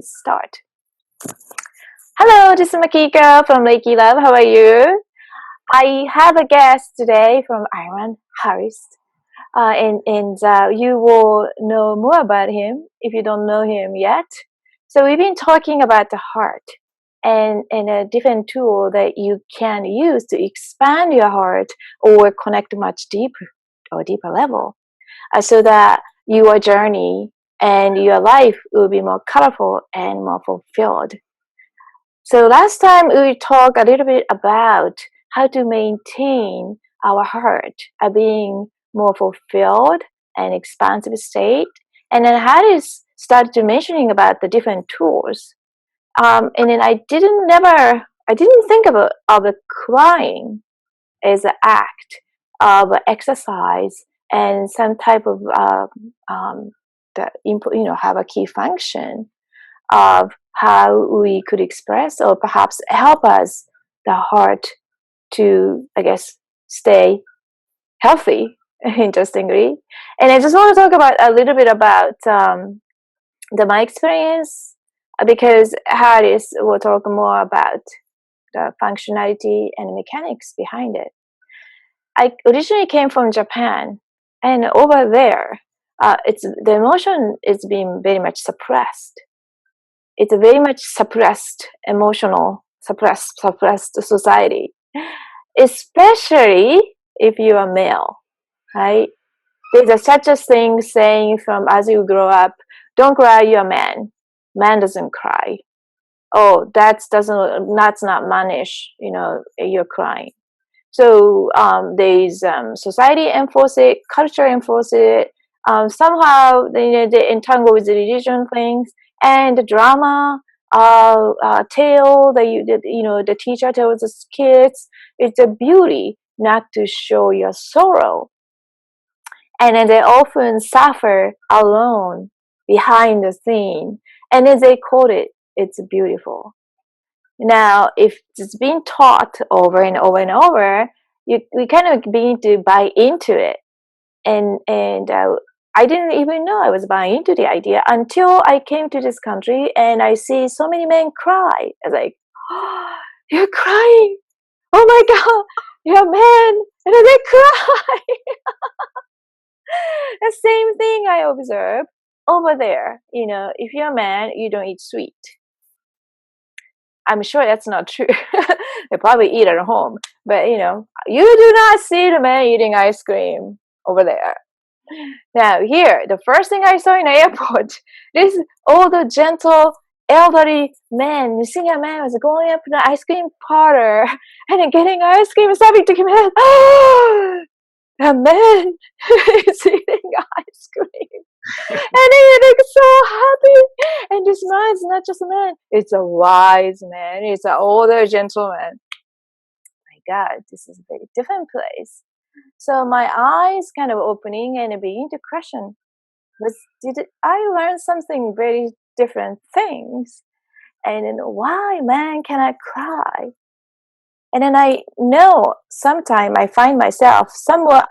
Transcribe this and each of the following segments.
let's start. Hello, this is Makiko from RAYKI Love. How are you? I have a guest today from Iran, Harris. And you will know more about him if you don't know him yet. So we've been talking about the heart and a different tool that you can use to expand your heart or connect much deeper or deeper level, so that your journey and your life will be more colorful and more fulfilled. So last time we talked a little bit about how to maintain our heart being more fulfilled and expansive state. And then Harris started to mentioning about the different tools. And then I didn't think of the crying as an act of exercise and some type of the input, have a key function of how we could express or perhaps help us, the heart, to, I guess, stay healthy, interestingly. And I just want to talk about a little bit about my experience, because Harris will talk more about the functionality and the mechanics behind it. I originally came from Japan, and over there, the emotion is being very much suppressed. It's a very much suppressed, emotional, suppressed society, especially if you are male, right? There's such a thing saying from as you grow up, don't cry, you're a man. Man doesn't cry. Oh, that's not mannish, you're crying. So there's society enforce it, culture enforce it. Somehow they entangle with the religion things and the drama tale that the teacher tells the kids. It's a beauty not to show your sorrow, and then they often suffer alone behind the scene, and then they quote it. It's beautiful. Now, if it's been taught over and over and over, we kind of begin to buy into it. And I didn't even know I was buying into the idea until I came to this country and I see so many men cry. I was like, oh, you're crying. Oh my God, you're a man. And then they cry. The same thing I observe over there. If you're a man, you don't eat sweet. I'm sure that's not true. They probably eat at home. But, you do not see the man eating ice cream over there. Now, here, the first thing I saw in the airport, this older, gentle, elderly man, senior man, was going up to the ice cream parlor and then getting ice cream and starting to give me, oh, the man is eating ice cream. And he's like so happy. And this man is not just a man, it's a wise man. It's an older gentleman. My God, this is a very different place. So my eyes kind of opening and begin to question, did I learn something very different things? And then why man cannot cry? And then I know sometime I find myself somewhat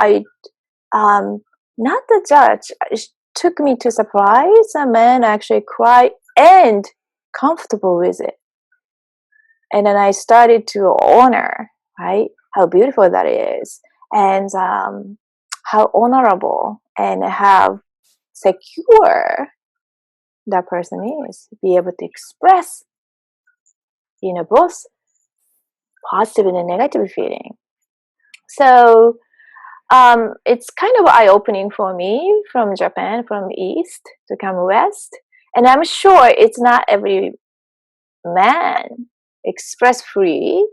not the judge. It took me to surprise a man actually cry and comfortable with it. And then I started to honor, right, how beautiful that is, and how honorable and how secure that person is, be able to express, both positive and negative feeling. So it's kind of eye-opening for me from Japan, from East to come West. And I'm sure it's not every man express free.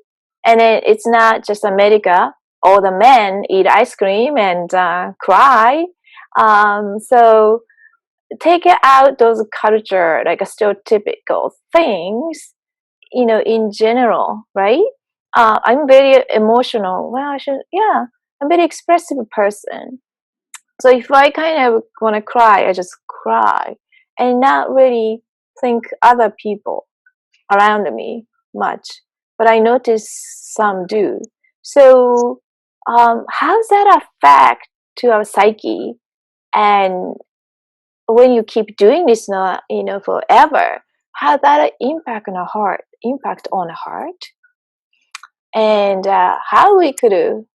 And it's not just America. All the men eat ice cream and cry. So take out those culture, like a stereotypical things, in general, right? I'm very emotional. Well, I'm a very expressive person. So if I kind of want to cry, I just cry and not really think other people around me much. But I notice some do. So how does that affect to our psyche? And when you keep doing this, forever, how that impact on the heart, and how we could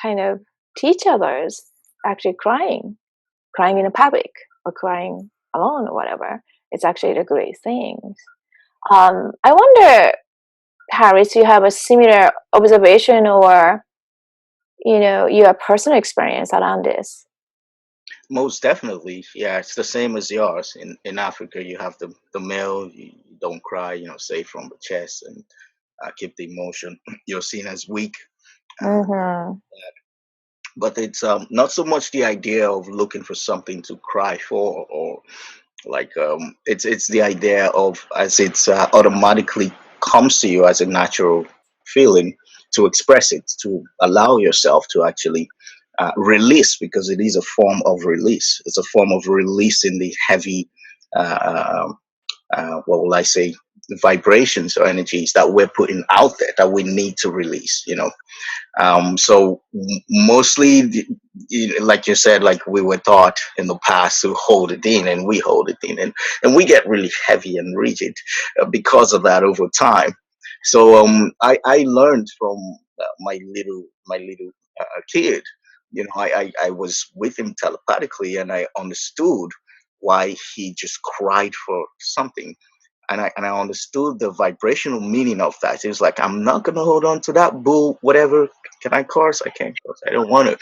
kind of teach others actually crying in a public or crying alone or whatever. It's actually a great thing. I wonder, Harris, you have a similar observation or your personal experience around this? Most definitely, yeah. It's the same as yours. In Africa, you have the male. You don't cry, say from the chest, and keep the emotion. You're seen as weak. Uh, Mm-hmm. but it's not so much the idea of looking for something to cry for, or like it's the idea of, as it's automatically comes to you as a natural feeling, to express it, to allow yourself to actually release, because it is a form of release. It's a form of releasing the heavy uh, what will I say, vibrations or energies that we're putting out there that we need to release, so mostly, like you said, like we were taught in the past to hold it in, and we hold it in, and we get really heavy and rigid because of that over time. So I learned from my little kid. I was with him telepathically, and I understood why he just cried for something, and I understood the vibrational meaning of that. It was like, I'm not gonna hold on to that bull, whatever. Can I curse? I can't curse. I don't want to.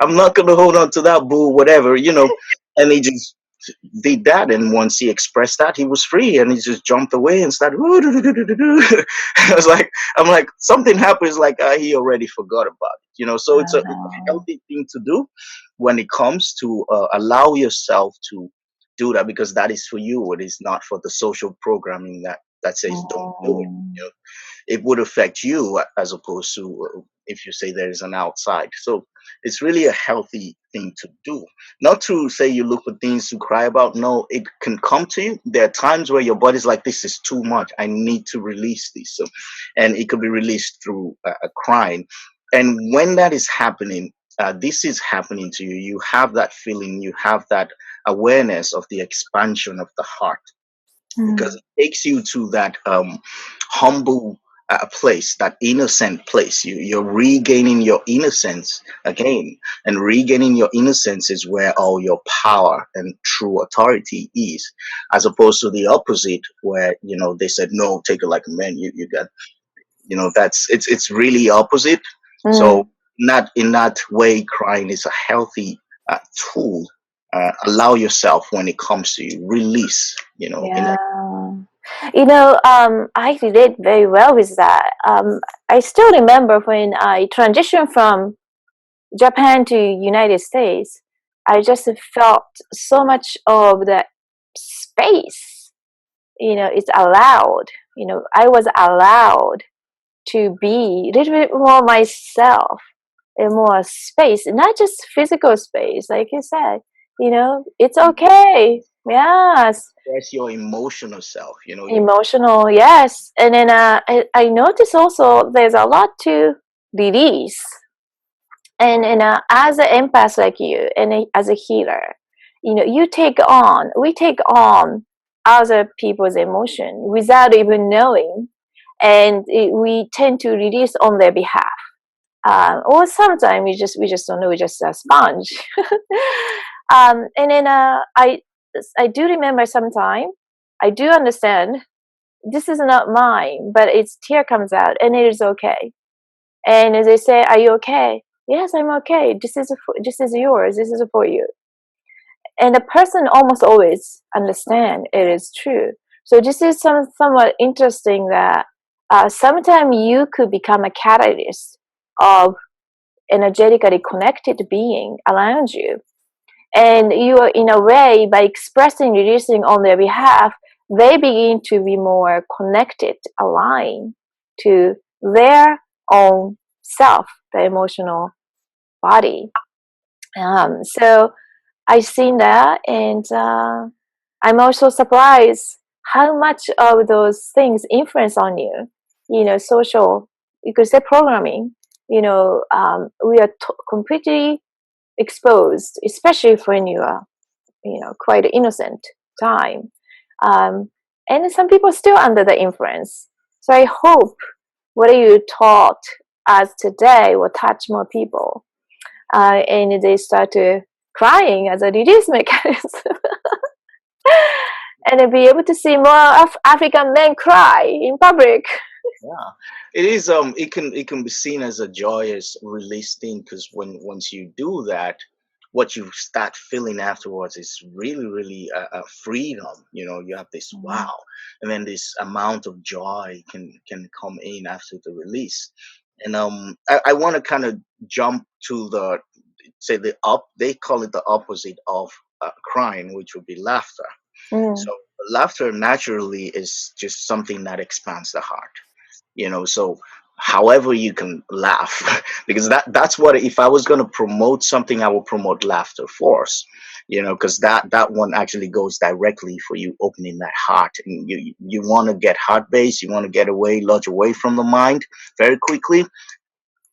I'm not gonna hold on to that bull, whatever. And he just did that, and once he expressed that, he was free, and he just jumped away and started. I was like, I'm like, something happens, like he already forgot about it. So it's a healthy thing to do when it comes to allow yourself to do that, because that is for you. It is not for the social programming that says don't do it. It would affect you, as opposed to if you say there is an outside. So it's really a healthy thing to do. Not to say you look for things to cry about. No, it can come to you. There are times where your body's like, this is too much. I need to release this. So, and it could be released through a crying. And when that is happening, this is happening to you. You have that feeling. You have that awareness of the expansion of the heart, because Mm. it takes you to that humble place, that innocent place. You're regaining your innocence again, and regaining your innocence is where all your power and true authority is, as opposed to the opposite, where they said, no, take it like a man. You got, that's it's really opposite. So Mm. in that way, crying is a healthy tool. Allow yourself, when it comes to you, release, in Yeah. I did very well with that. I still remember when I transitioned from Japan to United States, I just felt so much of the space. It's allowed. I was allowed to be a little bit more myself and more space, not just physical space, like you said. It's okay. Yes, express your emotional self, your emotional. Yes, and then I notice also there's a lot to release, and as an empath like you, and as a healer, we take on other people's emotion without even knowing, and we tend to release on their behalf. Or sometimes we just don't know. We're just a sponge. And then I do remember sometime. I do understand this is not mine, but its tear comes out, and it is okay. And as they say, "Are you okay?" Yes, I'm okay. This is yours. This is for you. And the person almost always understand it is true. So this is somewhat interesting that sometimes you could become a catalyst of energetically connected being around you, and you are, in a way, by expressing, releasing on their behalf, they begin to be more connected, aligned to their own self, the emotional body. So I've seen that, and I'm also surprised how much of those things influence on you. Social, you could say programming. We are completely exposed, especially when you are, quite innocent time. And some people are still under the influence. So I hope what you taught us today will touch more people, and they start to crying as a release mechanism. And be able to see more African men cry in public. Yeah, it is. It can be seen as a joyous release thing because once you do that, what you start feeling afterwards is really a freedom. You have this Mm. wow, and then this amount of joy can come in after the release. And I want to kind of jump to the say the up. They call it the opposite of crying, which would be laughter. Mm. So laughter naturally is just something that expands the heart. So however you can laugh, because that's what, if I was going to promote something, I will promote laughter force, because that one actually goes directly for you opening that heart, and you want to get heart based, you want to get away, lodge away from the mind very quickly.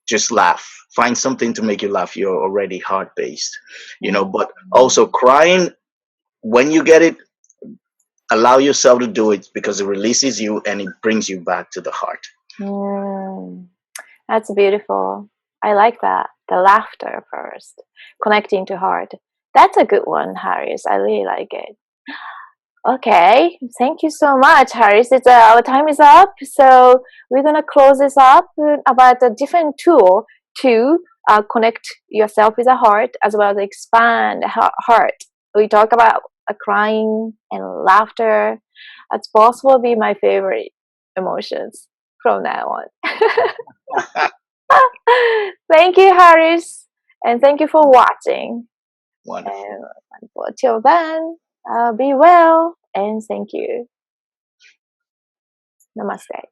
Just laugh, find something to make you laugh, you're already heart based. But also crying, when you get it, allow yourself to do it, because it releases you and it brings you back to the heart. Mm. That's beautiful. I like that. The laughter first, connecting to heart. That's a good one, Harris. I really like it. Okay, thank you so much, Harris. Our time is up, so we're gonna close this up about a different tool to connect yourself with the heart as well as expand the heart. We talk about crying and laughter. It's possible to be my favorite emotions from now on. Thank you, Harris, and thank you for watching. Wonderful. And until then, be well and thank you. Namaste.